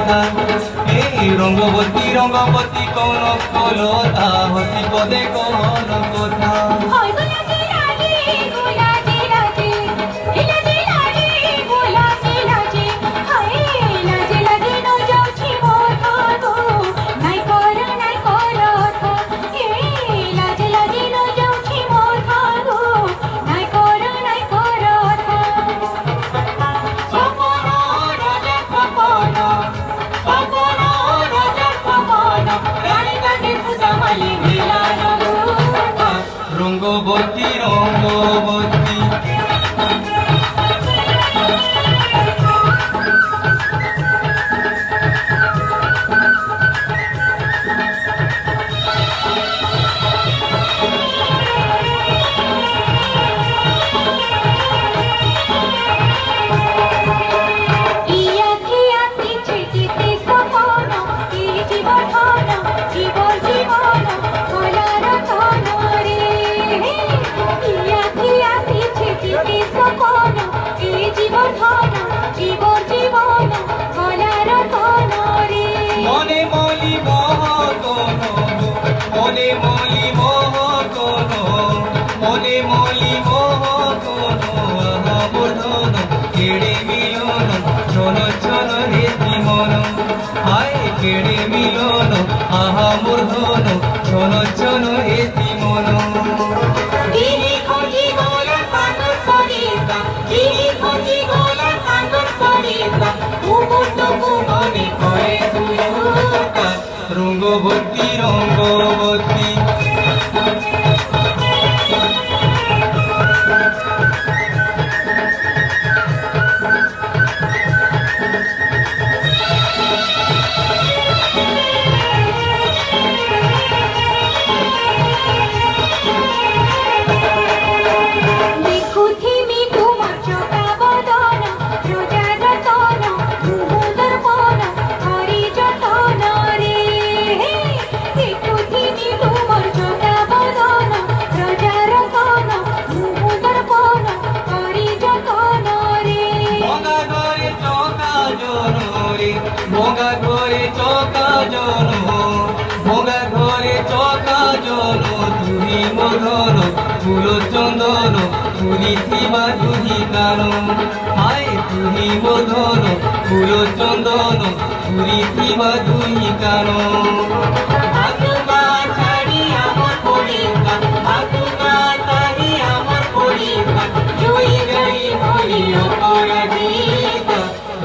কথা। এই রঙ্গবতী রঙ্গবতী কোন কলতা হসি পদে কোন কথা। রঙ্গবতী রঙ্গবতী মনে মলি মোহন মনে মলি মোহন মনে মলি মোহন আহাবর্ধন কেড়ে মিলন চল চল হে জীবন হায় কেড়ে মিলন আহাবর্ধন চল চল হে জীবন। রঙ্গবতী রঙ্গবতী ভোগা ঘরে চকা জন ভোগা ঘরে চকা জন তুমি মধন ফুল চন্দন ফুলিথিবা দুহি কান হায় তুমি মধন ফুল চন্দন ফুলিথিবা দুহি কান।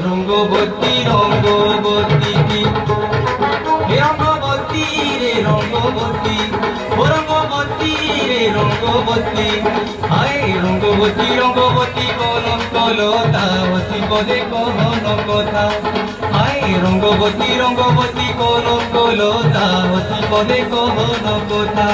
রঙ্গবতী রঙ্গবতী হে রঙ্গবতী রে রঙ্গবতী ও রঙ্গবতী রে রঙ্গবতী হায় রঙ্গবতী রঙ্গবতী কোন কলতা হসি পদে কোন কথা। হায় রঙ্গবতী রঙ্গবতী কোন কলতা হসি পদে কোন কথা।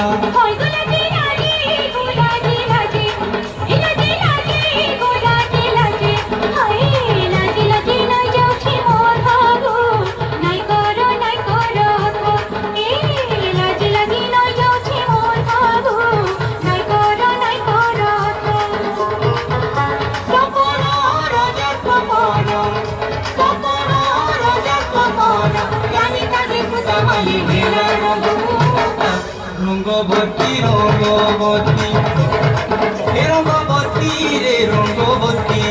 রঙ্গবতী রঙ্গবতী হে রঙ্গবতী রে রঙ্গবতী